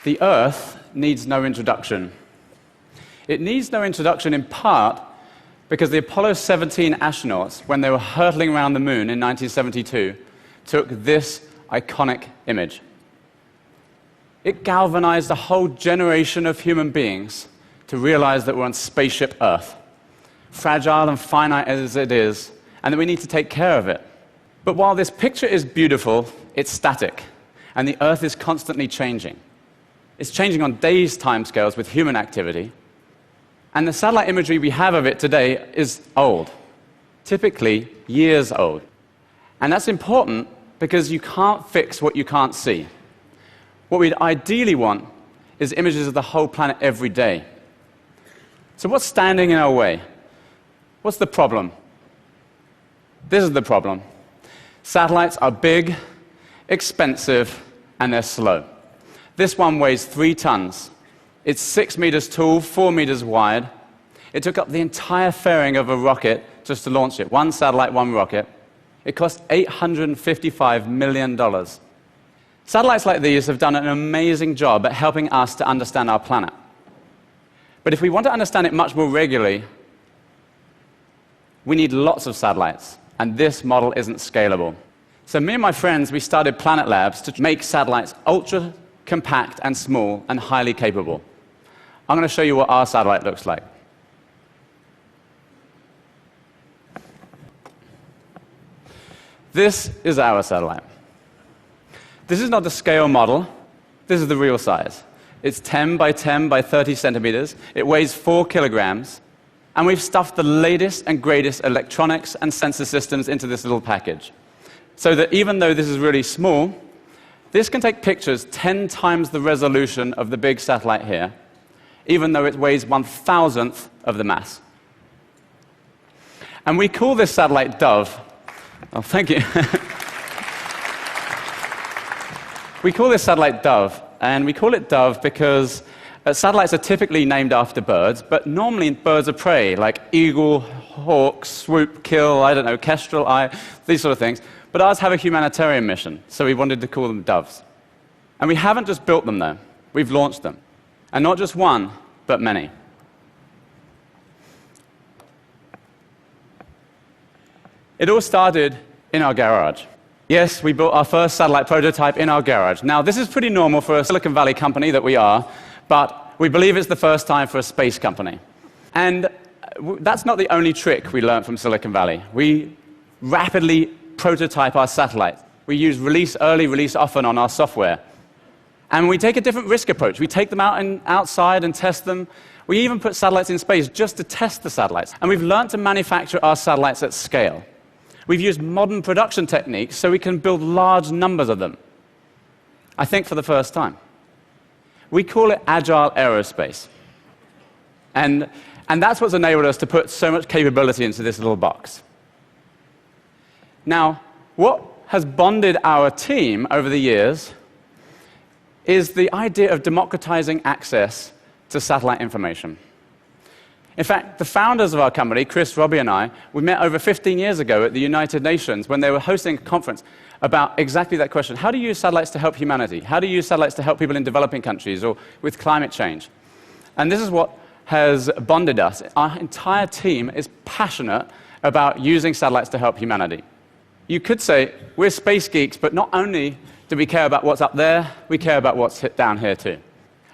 The Earth needs no introduction. It needs no introduction in part because the Apollo 17 astronauts, when they were hurtling around the moon in 1972, took this iconic image. It galvanized a whole generation of human beings to realize that we're on spaceship Earth, fragile and finite as it is, and that we need to take care of it. But while this picture is beautiful, it's static, and the Earth is constantly changing. It's changing on days' timescales with human activity, and the satellite imagery we have of it today is old, typically years old. And that's important because you can't fix what you can't see. What we'd ideally want is images of the whole planet every day. So what's standing in our way? What's the problem? This is the problem. Satellites are big, expensive, and they're slow. This one weighs 3 tons. It's 6 meters tall, 4 meters wide. It took up the entire fairing of a rocket just to launch it. One satellite, one rocket. It cost $855 million. Satellites like these have done an amazing job at helping us to understand our planet. But if we want to understand it much more regularly, we need lots of satellites, and this model isn't scalable. So me and my friends, we started Planet Labs to make satellites ultra compact and small and highly capable. I'm going to show you what our satellite looks like. This is our satellite. This is not the scale model. This is the real size. It's 10 by 10 by 30 centimeters. It weighs 4 kilograms. And we've stuffed the latest and greatest electronics and sensor systems into this little package. So that even though this is really small, this can take pictures 10 times the resolution of the big satellite here, even though it weighs 1,000th of the mass. And we call this satellite Dove. Oh, thank you. We call this satellite Dove, and we call it Dove because satellites are typically named after birds, but normally birds of prey, like eagle, hawk, swoop, kill, I don't know, kestrel, these sort of things. But ours have a humanitarian mission, so we wanted to call them doves. And we haven't just built them, though. We've launched them. And not just one, but many. It all started in our garage. Yes, we built our first satellite prototype in our garage. Now, this is pretty normal for a Silicon Valley company that we are, but we believe it's the first time for a space company. And that's not the only trick we learned from Silicon Valley. We rapidly prototype our satellites. We use release early, release often on our software. And we take a different risk approach. We take them outside and test them. We even put satellites in space just to test the satellites. And we've learned to manufacture our satellites at scale. We've used modern production techniques so we can build large numbers of them. I think for the first time. We call it agile aerospace. And that's what's enabled us to put so much capability into this little box. Now, what has bonded our team over the years is the idea of democratizing access to satellite information. In fact, the founders of our company, Chris, Robbie, and I, we met over 15 years ago at the United Nations when they were hosting a conference about exactly that question. How do you use satellites to help humanity? How do you use satellites to help people in developing countries or with climate change? And this is what has bonded us. Our entire team is passionate about using satellites to help humanity. You could say we're space geeks, but not only do we care about what's up there, we care about what's down here too.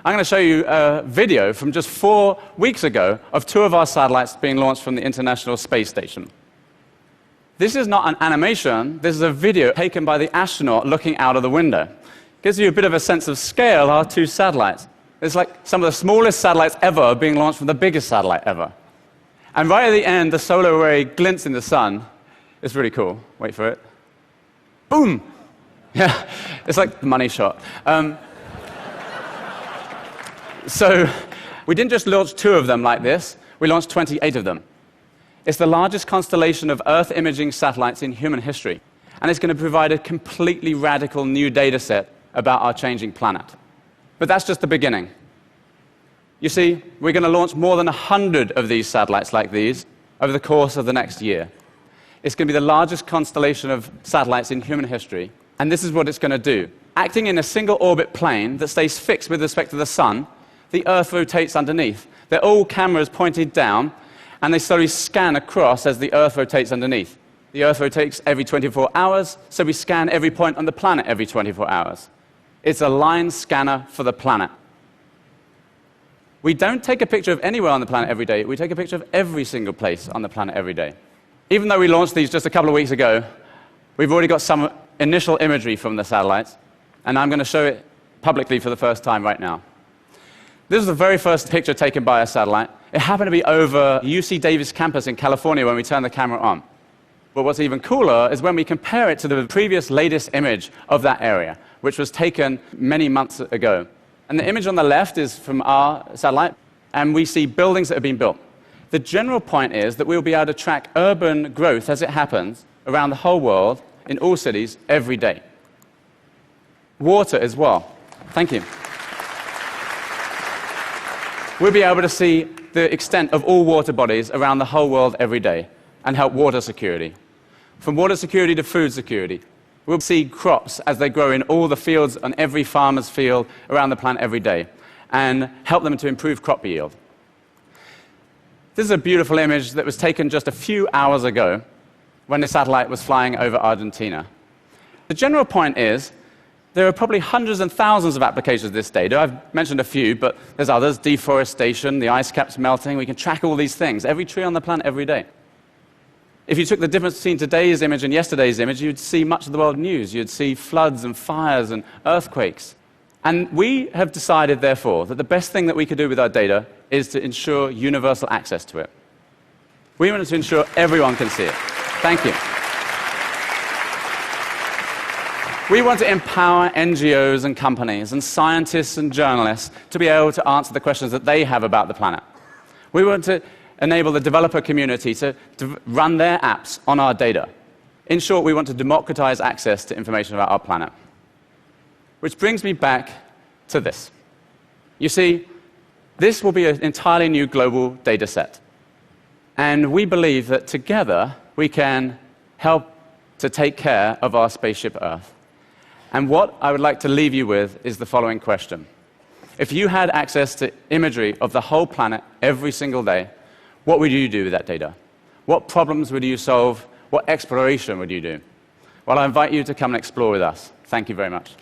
I'm going to show you a video from just 4 weeks ago of 2 of our satellites being launched from the International Space Station. This is not an animation, this is a video taken by the astronaut looking out of the window. Gives you a bit of a sense of scale, our 2 satellites. It's like some of the smallest satellites ever being launched from the biggest satellite ever. And right at the end, the solar array glints in the sun. It's really cool. Wait for it. Boom! Yeah, it's like the money shot. So we didn't just launch 2 of them like this, we launched 28 of them. It's the largest constellation of Earth imaging satellites in human history, and it's going to provide a completely radical new data set about our changing planet. But that's just the beginning. You see, we're going to launch more than 100 of these satellites like these over the course of the next year. It's going to be the largest constellation of satellites in human history, and this is what it's going to do. acting in a single orbit plane that stays fixed with respect to the sun, the Earth rotates underneath. They're all cameras pointed down, and they slowly scan across as the Earth rotates underneath. The Earth rotates every 24 hours, so we scan every point on the planet every 24 hours. It's a line scanner for the planet. We don't take a picture of anywhere on the planet every day. We take a picture of every single place on the planet every day. Even though we launched these just a couple of weeks ago, we've already got some initial imagery from the satellites, and I'm going to show it publicly for the first time right now. This is the very first picture taken by a satellite. It happened to be over UC Davis campus in California when we turned the camera on. But what's even cooler is when we compare it to the previous latest image of that area, which was taken many months ago. And the image on the left is from our satellite, and we see buildings that have been built. The general point is that we'll be able to track urban growth as it happens around the whole world, in all cities, every day. Water as well. Thank you. We'll be able to see the extent of all water bodies around the whole world every day and help water security. From water security to food security. We'll see crops as they grow in all the fields on every farmer's field around the planet every day and help them to improve crop yield. This is a beautiful image that was taken just a few hours ago when the satellite was flying over Argentina. The general point is there are probably hundreds and thousands of applications of this data. I've mentioned a few, but there's others. Deforestation, the ice caps melting. We can track all these things, every tree on the planet every day. If you took the difference between today's image and yesterday's image, you'd see much of the world news. You'd see floods and fires and earthquakes. And we have decided, therefore, that the best thing that we could do with our data is to ensure universal access to it. We wanted to ensure everyone can see it. Thank you. We want to empower NGOs and companies and scientists and journalists to be able to answer the questions that they have about the planet. We want to enable the developer community to run their apps on our data. In short, we want to democratize access to information about our planet. Which brings me back to this. You see, this will be an entirely new global data set. And we believe that together we can help to take care of our spaceship Earth. And what I would like to leave you with is the following question. If you had access to imagery of the whole planet every single day, what would you do with that data? What problems would you solve? What exploration would you do? Well, I invite you to come and explore with us. Thank you very much.